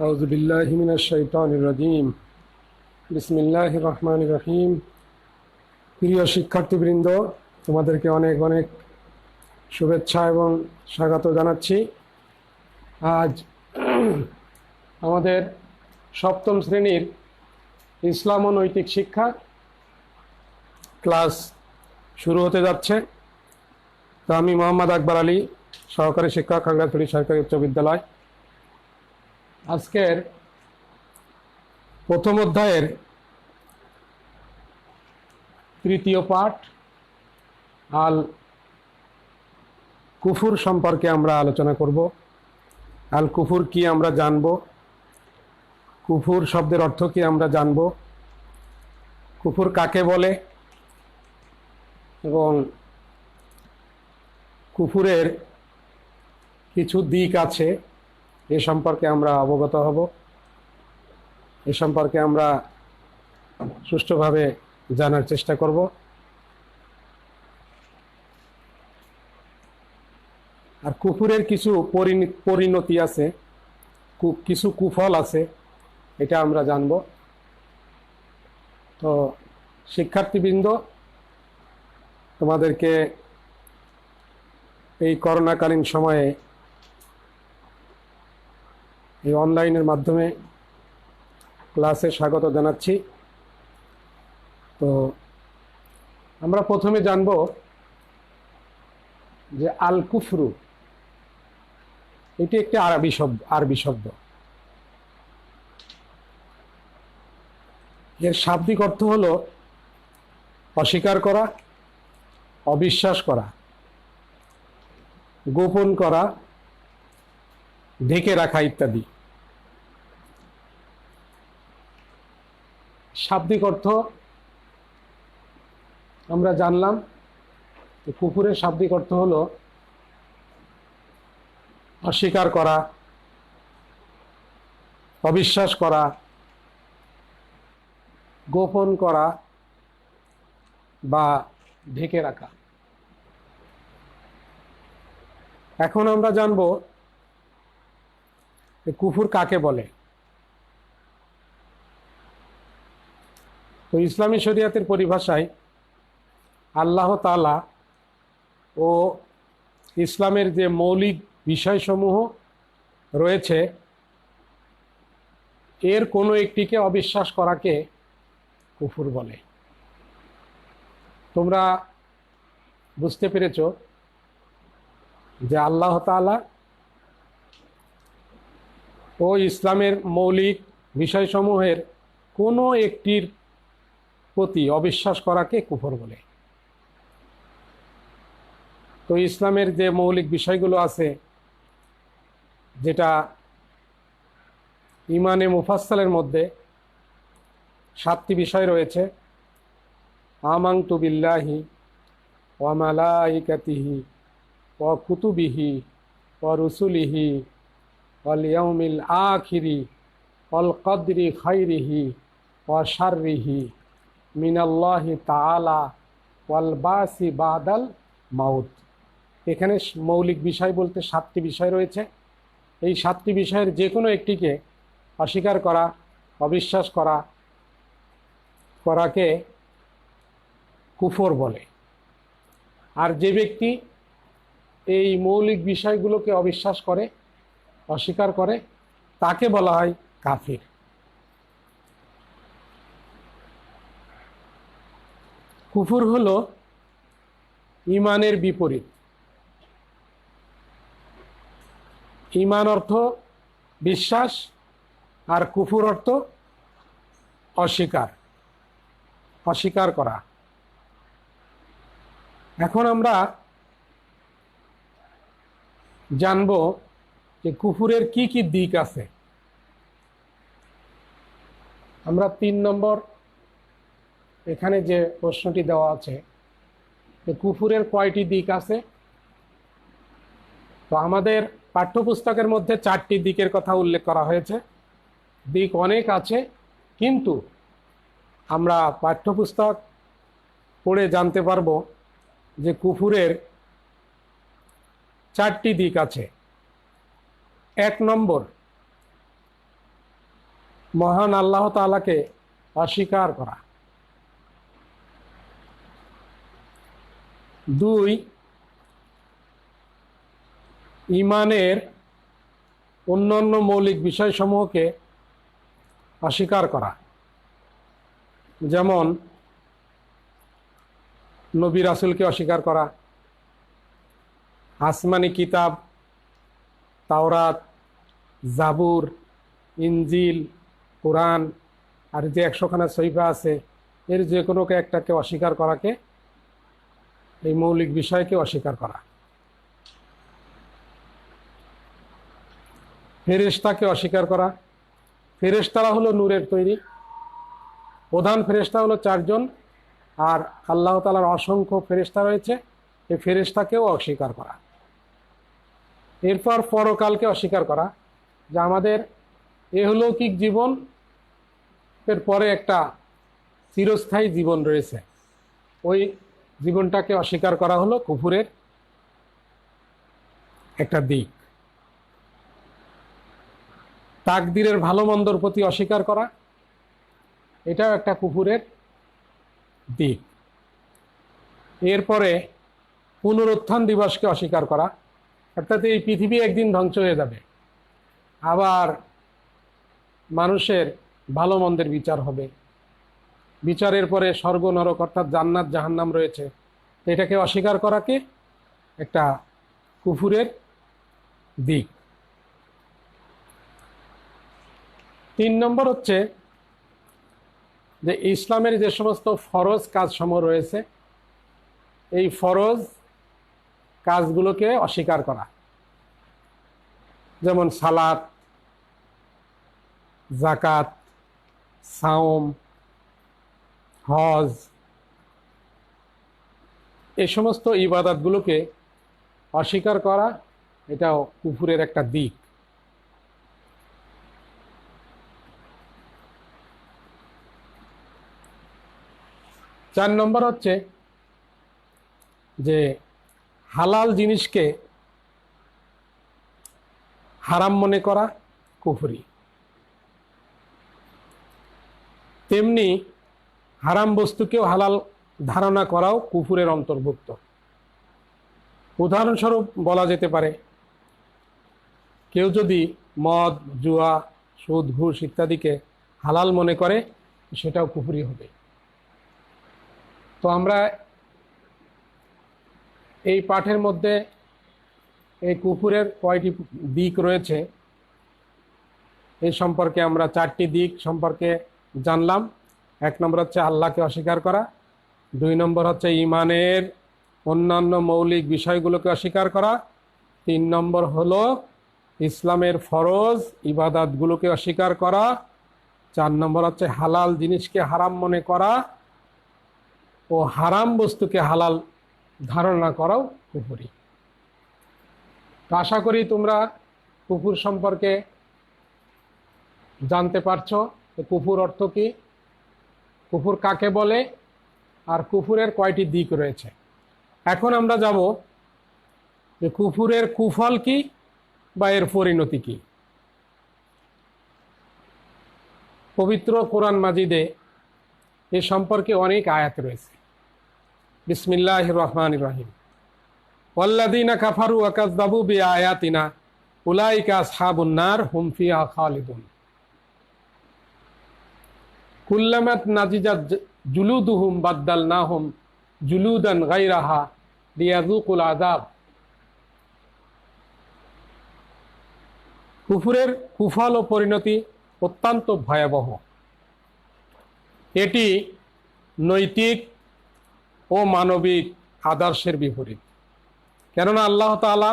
আউযু বিল্লাহি মিনাশ শাইতানির রাজিম। বিসমিল্লাহির রহমানির রহিম। প্রিয় শিক্ষার্থীবৃন্দ, তোমাদেরকে অনেক অনেক শুভেচ্ছা এবং স্বাগত জানাচ্ছি। আজ আমাদের সপ্তম শ্রেণীর ইসলাম ও নৈতিক শিক্ষা ক্লাস শুরু হতে যাচ্ছে। তো আমি মোহাম্মদ আকবর আলী, সহকারী শিক্ষক, খাগড়াছড়ি সরকারি উচ্চ বিদ্যালয়। আজকের প্রথম অধ্যায়ের তৃতীয় পাঠ আল কুফুর সম্পর্কে আমরা আলোচনা করব। আল কুফুর কি আমরা জানব, কুফুর শব্দের অর্থ কি আমরা জানব, কুফুর কাকে বলে এবং কুফুরের কিছু দিক আছে এ সম্পর্কে আমরা অবগত হব। এ সম্পর্কে আমরা সুষ্ঠুভাবে জানার চেষ্টা করব। আর কুফুরের কিছু পরিণতি আছে, কিছু কুফল আছে, এটা আমরা জানব। তো শিক্ষার্থীবৃন্দ, তোমাদেরকে এই করোনাকালীন সময়ে এই অনলাইনের মাধ্যমে ক্লাসে স্বাগত জানাচ্ছি। তো আমরা প্রথমে জানব যে আল কুফরু এটি একটি আরবি শব্দ। এর শাব্দিক অর্থ হলো অস্বীকার করা, অবিশ্বাস করা, গোপন করা, ঢেকে রাখা ইত্যাদি। শাব্দিক অর্থ আমরা জানলাম। কুফুরের শাব্দিক অর্থ হলো অস্বীকার করা, অবিশ্বাস করা, গোপন করা বা ঢেকে রাখা। এখন আমরা জানব কুফুর কাকে বলে। তো ইসলামী শরিয়াতের পরিভাষায় আল্লাহ তাআলা ও ইসলামের যে মৌলিক বিষয়সমূহ রয়েছে এর কোনো একটিকে অবিশ্বাস করাকে কুফুর বলে। তোমরা বুঝতে পেরেছ যে আল্লাহ তাআলা ও ইসলামের মৌলিক বিষয়সমূহের কোনো একটির প্রতি অবিশ্বাস করাকে কুফর বলে। তো ইসলামের যে মৌলিক বিষয়গুলো আছে, যেটা ইমানে মুফাসসালের মধ্যে 7টি বিষয় রয়েছে: আমানতু বিল্লাহি ওয়া মালাইকাতিহি ওয়া কুতুবিহি ওয়া রুসুলিহি ওয়াল ইয়াউমিল আখিরি ওয়াল কদরি খাইরিহি ওয়া শাররিহি মিনাল্লাহি তাআলা ওয়াল বাসি বাদাল মাউত। এখানে মৌলিক বিষয় বলতে 7টি বিষয় রয়েছে। এই 7টি বিষয়ের যে কোনো একটিকে অস্বীকার করা, অবিশ্বাস করাকে কুফর বলে। আর যে ব্যক্তি এই মৌলিক বিষয়গুলোকে অবিশ্বাস করে, অস্বীকার করে, তাকে বলা হয় কাফির। কুফর হলো ঈমানের বিপরীত। ঈমান অর্থ বিশ্বাস আর কুফর অর্থ অস্বীকার করা। এখন আমরা জানব যে কুফরের কি কি দিক আছে। আমরা 3 নম্বর এখানে যে প্রশ্নটি দেওয়া আছে যে কুফরের কয়টি দিক আছে। তো আমাদের পাঠ্যপুস্তকের মধ্যে 4টি দিকের কথা উল্লেখ করা হয়েছে। দিক অনেক আছে, কিন্তু আমরা পাঠ্যপুস্তক পড়ে জানতে পারবো যে কুফরের 4টি দিক আছে। 1 নম্বর, মহান আল্লাহ তাআলাকে অস্বীকার করা। 2, ঈমানের অন্যান্য মৌলিক বিষয়সমূহকে অস্বীকার করা, যেমন নবী রাসূলকে অস্বীকার করা, আসমানি কিতাব, তাওরাত, জাবুর, ইনজিল, কোরআন আর যে 100খানা সহিফা আছে এর যে কোনো একটাকে অস্বীকার করাকে, এই মৌলিক বিষয়কে অস্বীকার করা। ফেরেশতাকে অস্বীকার করা। ফেরেশতারা হলো নূরের তৈরি, প্রধান ফেরেশতা হলো 4 জন, আর আল্লাহ তাআলার অসংখ্য ফেরেশতা রয়েছে, এই ফেরেশতাকেও অস্বীকার করা। এরপর পরকালকে অস্বীকার করা, যে আমাদের ইহলৌকিক জীবন এর পরে একটা চিরস্থায়ী জীবন রয়েছে, ওই জীবনটাকে অস্বীকার করা হলো কুফুরের একটা দিক। তাকদীরের ভালো মন্দর প্রতি অস্বীকার করা, এটাও একটা কুফুরের দিক। এরপরে পুনরুত্থান দিবসকে অস্বীকার করা, অর্থাৎ এই পৃথিবী একদিন ধ্বংস হয়ে যাবে, আবার মানুষের ভালো মন্দের বিচার হবে, বিচারের পরে স্বর্গ নরক অর্থাৎ জান্নাত জাহান্নাম রয়েছে, এটাকে অস্বীকার করাকে একটা কুফুরের দিক। 3 নম্বর হচ্ছে যে ইসলামের যে সমস্ত ফরজ কাজসমূহ রয়েছে, এই ফরজ কাজগুলোকে অস্বীকার করা, যেমন সালাত, যাকাত, সাওম, হজ, এই সমস্ত ইবাদতগুলোকে অস্বীকার করা, এটাও কুফুরের একটা দিক। 4 নম্বর হচ্ছে যে হালাল জিনিসকে হারাম মনে করা কুফরি, তেমনি হারাম বস্তুকেও হালাল ধারণা করাও কুফুরের অন্তর্ভুক্ত। উদাহরণস্বরূপ বলা যেতে পারে, কেউ যদি মদ, জুয়া, সুদ, ঘুষ ইত্যাদিকে হালাল মনে করে, সেটাও কুফরি হবে। তো আমরা এই পাঠের মধ্যে এই কুফুরের কয়টি দিক রয়েছে এই সম্পর্কে আমরা 4টি দিক সম্পর্কে জানলাম। 1 নম্বর হচ্ছে আল্লাহকে অস্বীকার করা, 2 নম্বর হচ্ছে ঈমানের অন্যান্য মৌলিক বিষয়গুলোকে অস্বীকার করা, 3 নম্বর হলো ইসলামের ফরজ ইবাদতগুলোকে অস্বীকার করা, 4 নম্বর হচ্ছে হালাল জিনিসকে হারাম মনে করা ও হারাম বস্তুকে হালাল ধারণা করাও কুফরি। আশা করি তোমরা কুফর সম্পর্কে জানতে পারছো, কুফর অর্থ কি, কুফর কাকে বলে, আর কুফরের কয়টি দিক রয়েছে। এখন আমরা যাব যে কুফরের কুফল কি বা এর পরিণতি কি। পবিত্র কোরআন মাজিদে এ সম্পর্কে অনেক আয়াত রয়েছে। বিসমিল্লাহির রহমানির রহিম। ওয়াল্লাযীনা কাফারু ওয়া কাযযাবু বিআয়াতিনা উলাইকা আসহাবুন নার হুম ফিহা খালিদুন। কুল্লামাত নাজিজাত জুলুদুহুম বাদদালনাহুম জুলুদান গায়রাহা লিয়াযুকুল আযাব। কুফরের কুফল ও পরিণতি অত্যন্ত ভয়াবহ। এটি নৈতিক ও মানবিক আদর্শের বিপরীত। কেননা আল্লাহ তাআলা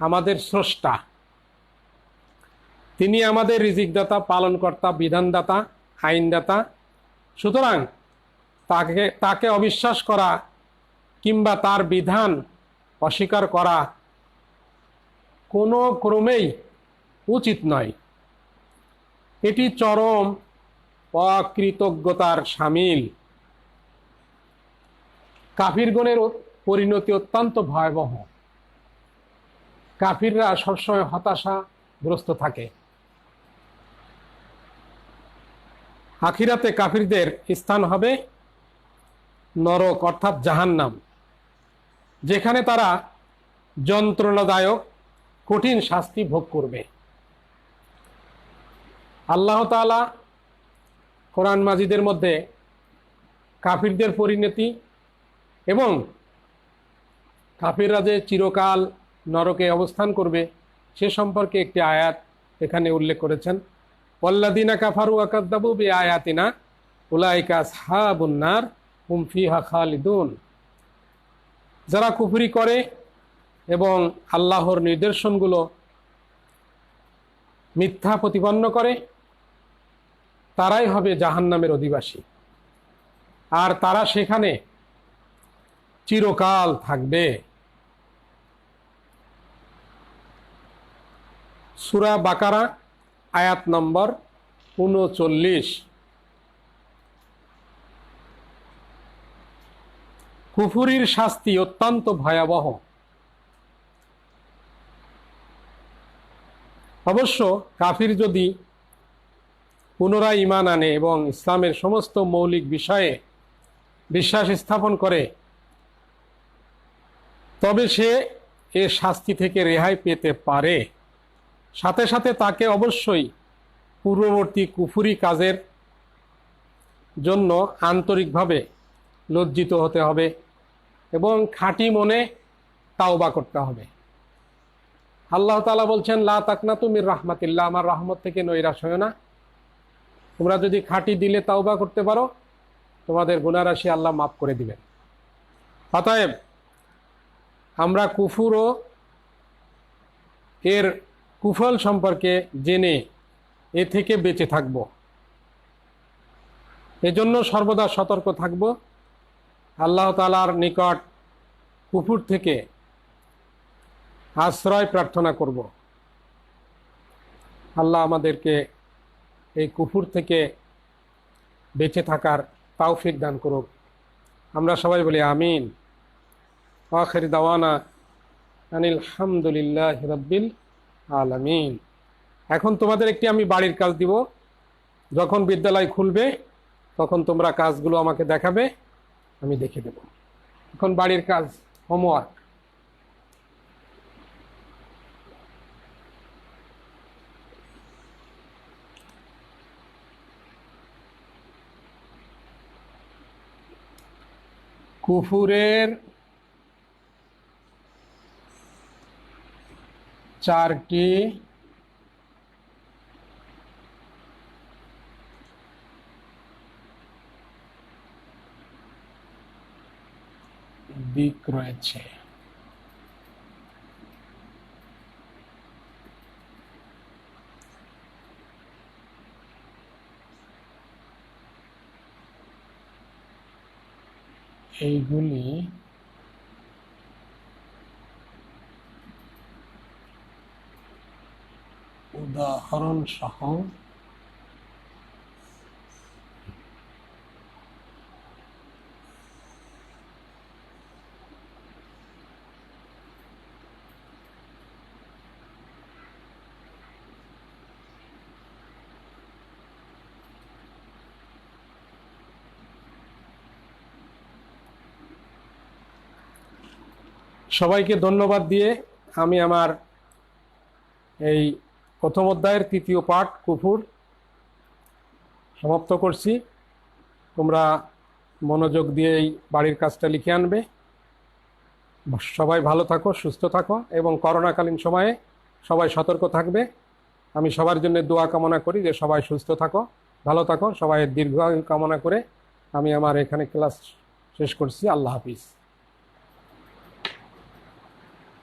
আমাদের স্রষ্টা, তিনি আমাদের রিজিকদাতা, পালনকর্তা, বিধানদাতা, আইনদাতা। সুতরাং তাকে অবিশ্বাস করা কিংবা তার বিধান অস্বীকার করা কোনো ক্রমেই উচিত নয়। এটি চরম অকৃতজ্ঞতার শামিল। কাফিরগণের পরিণতি অত্যন্ত ভয়াবহ। কাফিররা সবসময় হতাশাগ্রস্ত থাকে। আখিরাতে কাফিরদের স্থান হবে নরক অর্থাৎ জাহান্নাম, যেখানে তারা যন্ত্রণাদায়ক কঠিন শাস্তি ভোগ করবে। আল্লাহ তাআলা কোরআন মাজিদের মধ্যে কাফিরদের পরিণতি এবং কাফিররা যে চিরকাল নরকে অবস্থান করবে সে সম্পর্কে একটি আয়াত এখানে উল্লেখ করেছেন। ওয়াল্লাযীনা কাফারু ওয়া কাযযাবু বিআয়াতিনা উলাইকা আসহাবুন নার হুম ফিহা খালিদুন। যারা কুফরি করে এবং আল্লাহর নির্দেশনগুলো মিথ্যা প্রতিপন্ন করে তারাই হবে জাহান্নামের অধিবাসী, আর তারা সেখানে চিরকাল থাকবে। সূরা বাকারা আয়াত নম্বর ৩৯। কুফরির শাস্তি অত্যন্ত ভয়াবহ। অবশ্য কাফির যদি পুনরায় ঈমান আনে এবং ইসলামের সমস্ত মৌলিক বিষয়ে বিশ্বাস স্থাপন করে তবে সে এ শাস্তি থেকে রেহাই পেতে পারে। সাথে সাথে তাকে অবশ্যই পূর্ববর্তী কুফরি কাজের জন্য আন্তরিকভাবে লজ্জিত হতে হবে এবং খাঁটি মনে তাওবা করতে হবে। আল্লাহ তাআলা বলছেন, লা তাকনাতু মির রাহমাতিল্লাহ, আমার রহমত থেকে নৈরাশ হয় না। তোমরা যদি খাঁটি দিলে তাওবা করতে পারো তোমাদের গুনাহ রাশি আল্লাহ মাফ করে দিবেন। অতএব আমরা কুফর ও এর কুফল সম্পর্কে জেনে এ থেকে বেঁচে থাকব, এজন্য সর্বদা সতর্ক থাকব। আল্লাহ তাআলার নিকট কুফর থেকে আশ্রয় প্রার্থনা করব। আল্লাহ আমাদেরকে এই কুফর থেকে বেঁচে থাকার তৌফিক দান করুক। আমরা সবাই বলি আমিন। আখির দাওয়ানা আনিল হামদুলিল্লাহি রাব্বিল আলামিন। এখন তোমাদের একটি আমি বাড়ির কাজ দিব। যখন বিদ্যালয় খুলবে তখন তোমরা কাজগুলো আমাকে দেখাবে, আমি দেখে দেব। এখন বাড়ির কাজ, হোমওয়ার্ক। কুফুরের 4টি দিক রয়েছে। এইগুলি উদাহরণ সহ সবাইকে ধন্যবাদ দিয়ে আমি আমার এই প্রথম অধ্যায়ের ৩য় পাঠ কুফর সমাপ্ত করছি। তোমরা মনোযোগ দিয়ে এই বাড়ির কাজটা লিখে আনবে। সবাই ভালো থাকো, সুস্থ থাকো এবং করোনাকালীন সময়ে সবাই সতর্ক থাকবে। আমি সবার জন্য দোয়া কামনা করি যে সবাই সুস্থ থাকো, ভালো থাকো, সবাই দীর্ঘায়ু কামনা করে আমি আমার এখানে ক্লাস শেষ করছি। আল্লাহ হাফিজ।